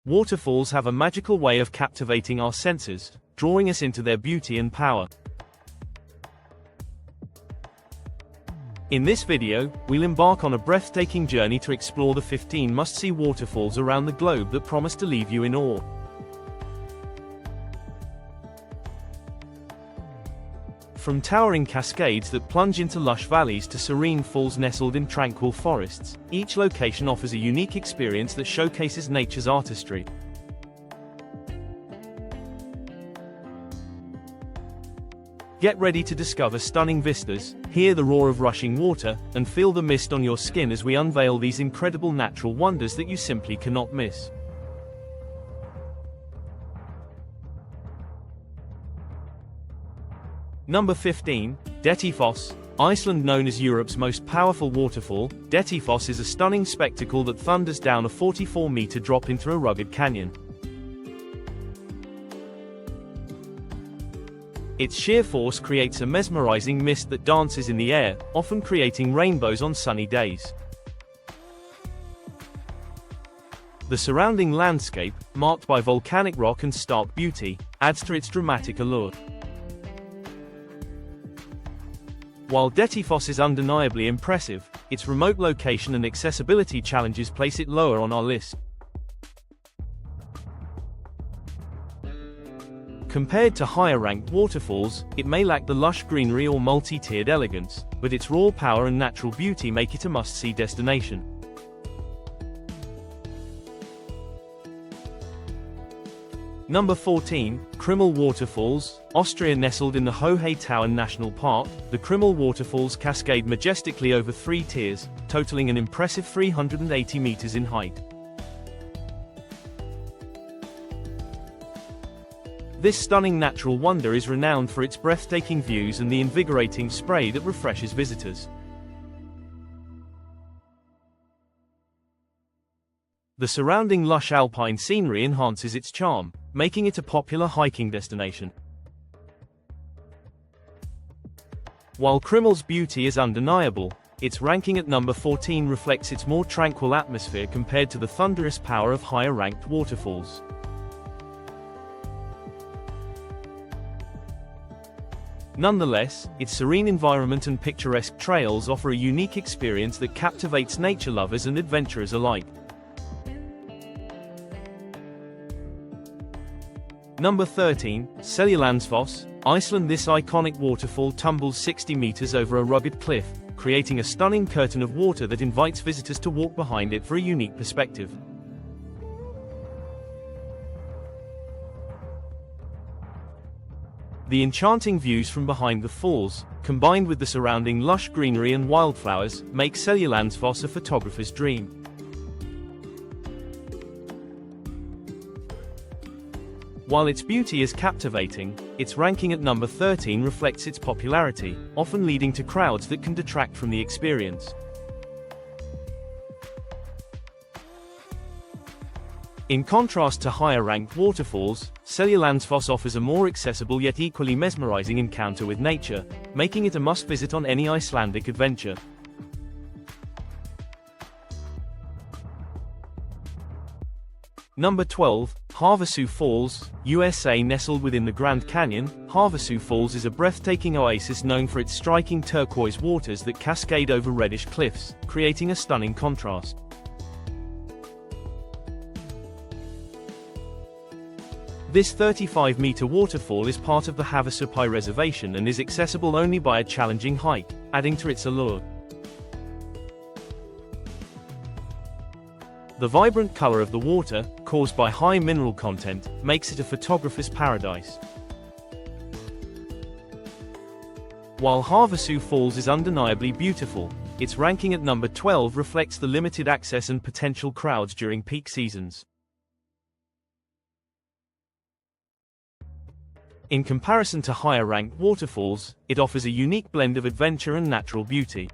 Waterfalls have a magical way of captivating our senses, drawing us into their beauty and power. In this video, we'll embark on a breathtaking journey to explore the 15 must-see waterfalls around the globe that promise to leave you in awe. From towering cascades that plunge into lush valleys to serene falls nestled in tranquil forests, each location offers a unique experience that showcases nature's artistry. Get ready to discover stunning vistas, hear the roar of rushing water, and feel the mist on your skin as we unveil these incredible natural wonders that you simply cannot miss. Number 15. Dettifoss, Iceland. Known as Europe's most powerful waterfall, Dettifoss is a stunning spectacle that thunders down a 44-meter drop into a rugged canyon. Its sheer force creates a mesmerizing mist that dances in the air, often creating rainbows on sunny days. The surrounding landscape, marked by volcanic rock and stark beauty, adds to its dramatic allure. While Dettifoss is undeniably impressive, its remote location and accessibility challenges place it lower on our list. Compared to higher-ranked waterfalls, it may lack the lush greenery or multi-tiered elegance, but its raw power and natural beauty make it a must-see destination. Number 14. Krimml Waterfalls, Austria. Nestled in the Hohe-Tauern National Park, the Krimml Waterfalls cascade majestically over 3 tiers, totaling an impressive 380 meters in height. This stunning natural wonder is renowned for its breathtaking views and the invigorating spray that refreshes visitors. The surrounding lush alpine scenery enhances its charm, making it a popular hiking destination. While Krimml's beauty is undeniable, its ranking at number 14 reflects its more tranquil atmosphere compared to the thunderous power of higher-ranked waterfalls. Nonetheless, its serene environment and picturesque trails offer a unique experience that captivates nature lovers and adventurers alike. Number 13. Seljalandsfoss, Iceland. This iconic waterfall tumbles 60 meters over a rugged cliff, creating a stunning curtain of water that invites visitors to walk behind it for a unique perspective. The enchanting views from behind the falls, combined with the surrounding lush greenery and wildflowers, make Seljalandsfoss a photographer's dream. While its beauty is captivating, its ranking at number 13 reflects its popularity, often leading to crowds that can detract from the experience. In contrast to higher-ranked waterfalls, Seljalandsfoss offers a more accessible yet equally mesmerizing encounter with nature, making it a must-visit on any Icelandic adventure. Number 12. Havasu Falls, USA. Nestled within the Grand Canyon, Havasu Falls is a breathtaking oasis known for its striking turquoise waters that cascade over reddish cliffs, creating a stunning contrast. This 35-meter waterfall is part of the Havasu Reservation and is accessible only by a challenging hike, adding to its allure. The vibrant color of the water, caused by high mineral content, makes it a photographer's paradise. While Havasu Falls is undeniably beautiful, its ranking at number 12 reflects the limited access and potential crowds during peak seasons. In comparison to higher-ranked waterfalls, it offers a unique blend of adventure and natural beauty.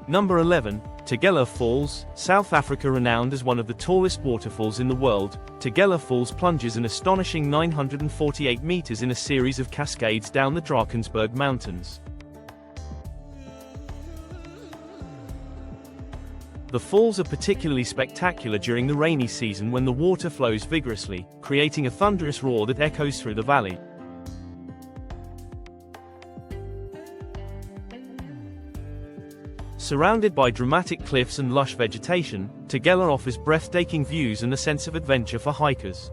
Number 11. Tugela Falls, South Africa. Renowned as one of the tallest waterfalls in the world, Tugela Falls plunges an astonishing 948 meters in a series of cascades down the Drakensberg Mountains. The falls are particularly spectacular during the rainy season when the water flows vigorously, creating a thunderous roar that echoes through the valley. Surrounded by dramatic cliffs and lush vegetation, Tugela offers breathtaking views and a sense of adventure for hikers.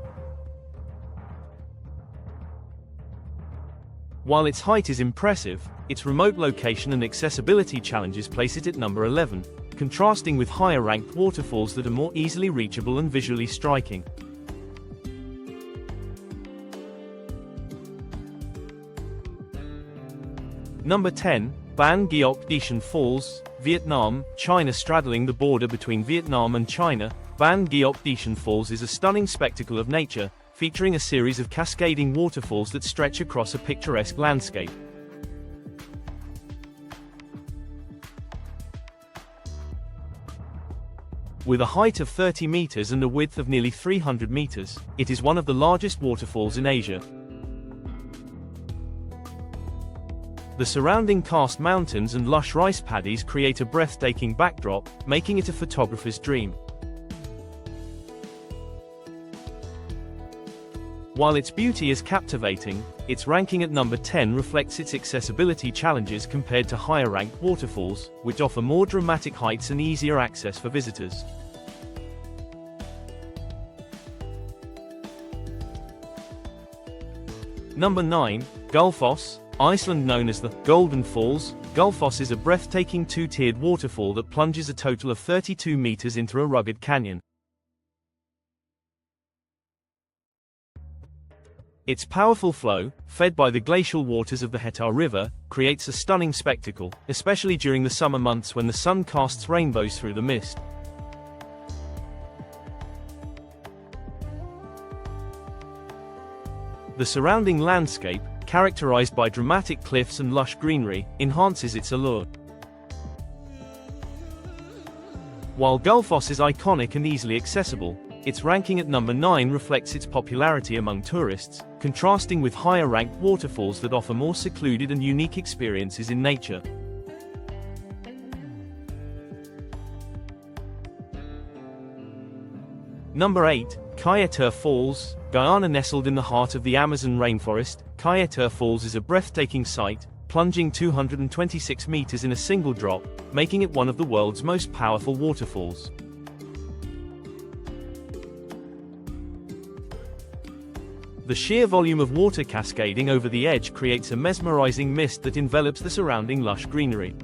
While its height is impressive, its remote location and accessibility challenges place it at number 11, contrasting with higher-ranked waterfalls that are more easily reachable and visually striking. Number 10. Ban Gioc Dichan Falls, Vietnam, China. Straddling the border between Vietnam and China, Ban Gioc Dichan Falls is a stunning spectacle of nature, featuring a series of cascading waterfalls that stretch across a picturesque landscape. With a height of 30 meters and a width of nearly 300 meters, it is one of the largest waterfalls in Asia. The surrounding karst mountains and lush rice paddies create a breathtaking backdrop, making it a photographer's dream. While its beauty is captivating, its ranking at number 10 reflects its accessibility challenges compared to higher-ranked waterfalls, which offer more dramatic heights and easier access for visitors. Number 9. Gullfoss, Iceland. Known as the Golden Falls, Gullfoss is a breathtaking two-tiered waterfall that plunges a total of 32 meters into a rugged canyon. Its powerful flow, fed by the glacial waters of the Kaieteur River, creates a stunning spectacle, especially during the summer months when the sun casts rainbows through the mist. The surrounding landscape, characterized by dramatic cliffs and lush greenery, enhances its allure. While Gullfoss is iconic and easily accessible, its ranking at number 9 reflects its popularity among tourists, contrasting with higher-ranked waterfalls that offer more secluded and unique experiences in nature. Number 8. Kaieteur Falls, Guyana. Nestled in the heart of the Amazon rainforest, Kaieteur Falls is a breathtaking sight, plunging 226 meters in a single drop, making it one of the world's most powerful waterfalls. The sheer volume of water cascading over the edge creates a mesmerizing mist that envelops the surrounding lush greenery.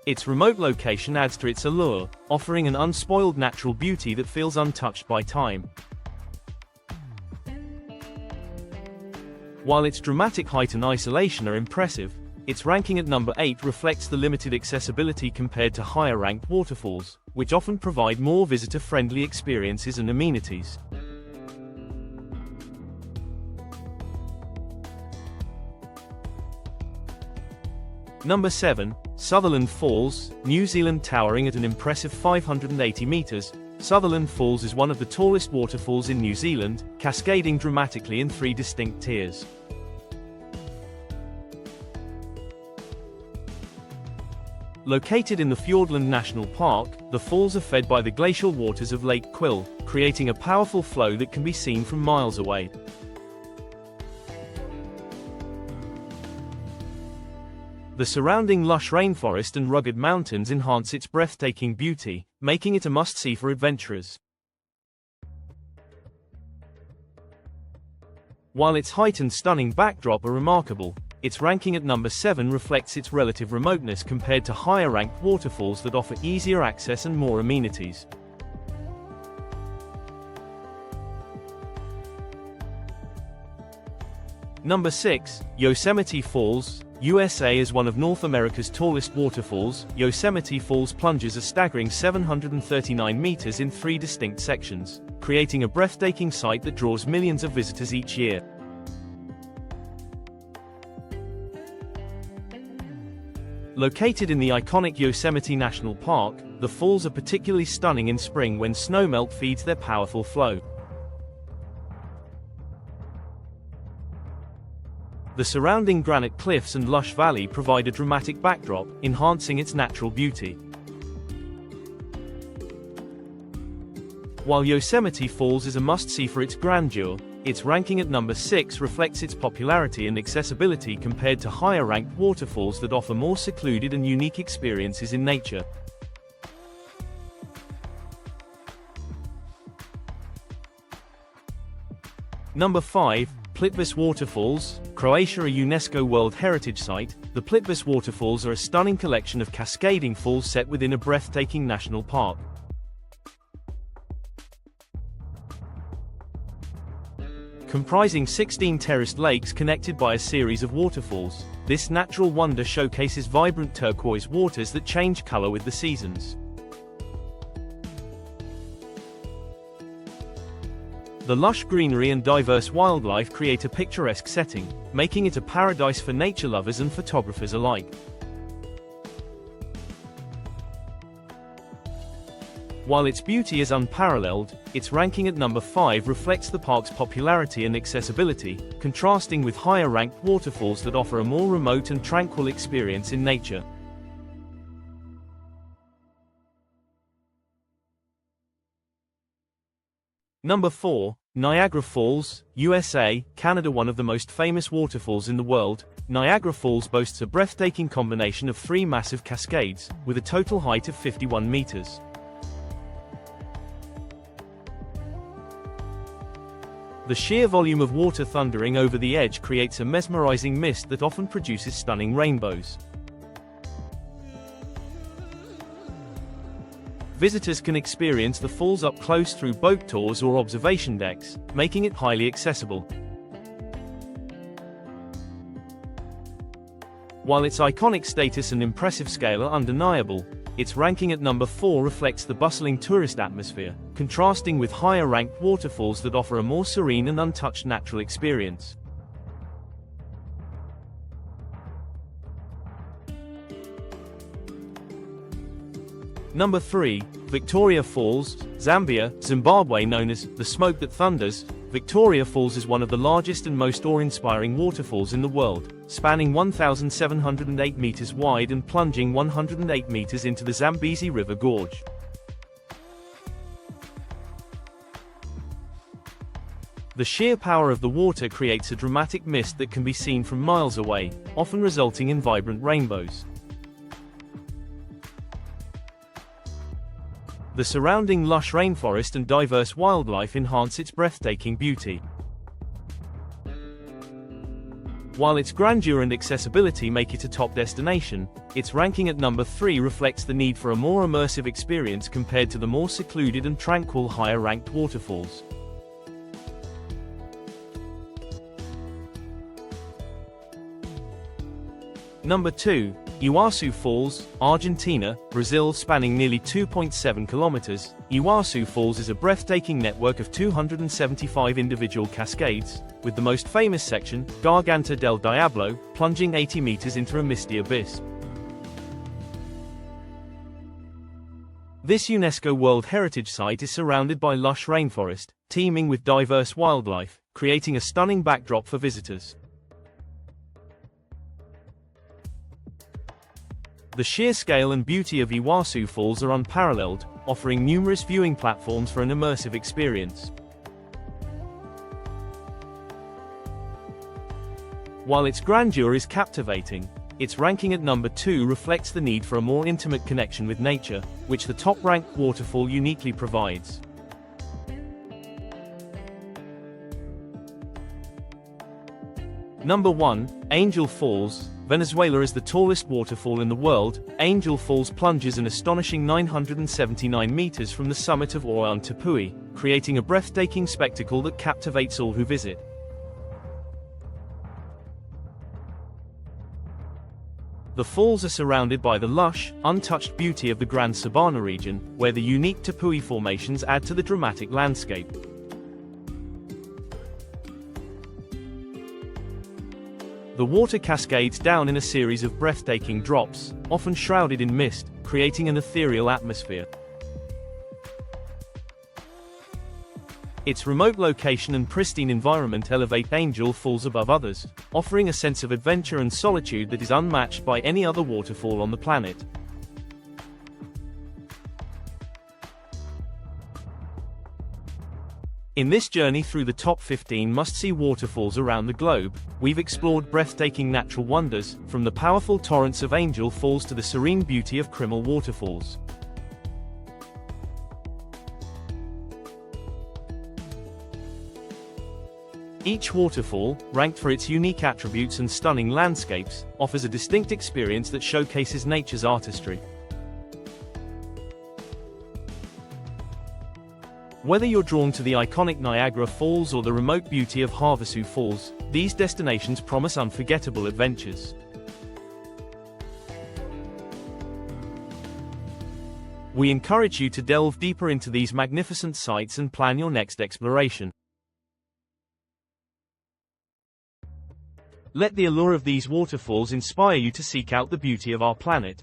Its remote location adds to its allure, offering an unspoiled natural beauty that feels untouched by time. While its dramatic height and isolation are impressive, its ranking at number 8 reflects the limited accessibility compared to higher-ranked waterfalls, which often provide more visitor-friendly experiences and amenities. Number 7. Sutherland Falls, New Zealand. Towering at an impressive 580 meters, Sutherland Falls is one of the tallest waterfalls in New Zealand, cascading dramatically in 3 distinct tiers. Located in the Fiordland National Park, the falls are fed by the glacial waters of Lake Quill, creating a powerful flow that can be seen from miles away. The surrounding lush rainforest and rugged mountains enhance its breathtaking beauty, making it a must-see for adventurers. While its height and stunning backdrop are remarkable, its ranking at number 7 reflects its relative remoteness compared to higher-ranked waterfalls that offer easier access and more amenities. Number 6. Yosemite Falls, USA. Is one of North America's tallest waterfalls, Yosemite Falls plunges a staggering 739 meters in 3 distinct sections, creating a breathtaking sight that draws millions of visitors each year. Located in the iconic Yosemite National Park, the falls are particularly stunning in spring when snowmelt feeds their powerful flow. The surrounding granite cliffs and lush valley provide a dramatic backdrop, enhancing its natural beauty. While Yosemite Falls is a must-see for its grandeur, its ranking at number 6 reflects its popularity and accessibility compared to higher-ranked waterfalls that offer more secluded and unique experiences in nature. Number 5. Plitvice Waterfalls, Croatia, a UNESCO World Heritage Site. The Plitvice Waterfalls are a stunning collection of cascading falls set within a breathtaking national park. Comprising 16 terraced lakes connected by a series of waterfalls, this natural wonder showcases vibrant turquoise waters that change color with the seasons. The lush greenery and diverse wildlife create a picturesque setting, making it a paradise for nature lovers and photographers alike. While its beauty is unparalleled, its ranking at number 5 reflects the park's popularity and accessibility, contrasting with higher-ranked waterfalls that offer a more remote and tranquil experience in nature. Number 4. Niagara Falls, USA, Canada. One of the most famous waterfalls in the world, Niagara Falls boasts a breathtaking combination of 3 massive cascades, with a total height of 51 meters. The sheer volume of water thundering over the edge creates a mesmerizing mist that often produces stunning rainbows. Visitors can experience the falls up close through boat tours or observation decks, making it highly accessible. While its iconic status and impressive scale are undeniable, its ranking at number 4 reflects the bustling tourist atmosphere, contrasting with higher-ranked waterfalls that offer a more serene and untouched natural experience. Number 3. Victoria Falls, Zambia, Zimbabwe. Known as the smoke that thunders, Victoria Falls is one of the largest and most awe-inspiring waterfalls in the world, spanning 1,708 meters wide and plunging 108 meters into the Zambezi River Gorge. The sheer power of the water creates a dramatic mist that can be seen from miles away, often resulting in vibrant rainbows. The surrounding lush rainforest and diverse wildlife enhance its breathtaking beauty. While its grandeur and accessibility make it a top destination, its ranking at number 3 reflects the need for a more immersive experience compared to the more secluded and tranquil higher-ranked waterfalls. Number 2. Iguazu Falls, Argentina, Brazil. Spanning nearly 2.7 kilometers, Iguazu Falls is a breathtaking network of 275 individual cascades, with the most famous section, Garganta del Diablo, plunging 80 meters into a misty abyss. This UNESCO World Heritage Site is surrounded by lush rainforest, teeming with diverse wildlife, creating a stunning backdrop for visitors. The sheer scale and beauty of Iguazu Falls are unparalleled, offering numerous viewing platforms for an immersive experience. While its grandeur is captivating, its ranking at number 2 reflects the need for a more intimate connection with nature, which the top-ranked waterfall uniquely provides. Number 1. Angel Falls, Venezuela. Is the tallest waterfall in the world, Angel Falls plunges an astonishing 979 meters from the summit of Oran Tepui, creating a breathtaking spectacle that captivates all who visit. The falls are surrounded by the lush, untouched beauty of the Gran Sabana region, where the unique Tepui formations add to the dramatic landscape. The water cascades down in a series of breathtaking drops, often shrouded in mist, creating an ethereal atmosphere. Its remote location and pristine environment elevate Angel Falls above others, offering a sense of adventure and solitude that is unmatched by any other waterfall on the planet. In this journey through the top 15 must-see waterfalls around the globe, we've explored breathtaking natural wonders, from the powerful torrents of Angel Falls to the serene beauty of Krimml Waterfalls. Each waterfall, ranked for its unique attributes and stunning landscapes, offers a distinct experience that showcases nature's artistry. Whether you're drawn to the iconic Niagara Falls or the remote beauty of Havasu Falls, these destinations promise unforgettable adventures. We encourage you to delve deeper into these magnificent sights and plan your next exploration. Let the allure of these waterfalls inspire you to seek out the beauty of our planet.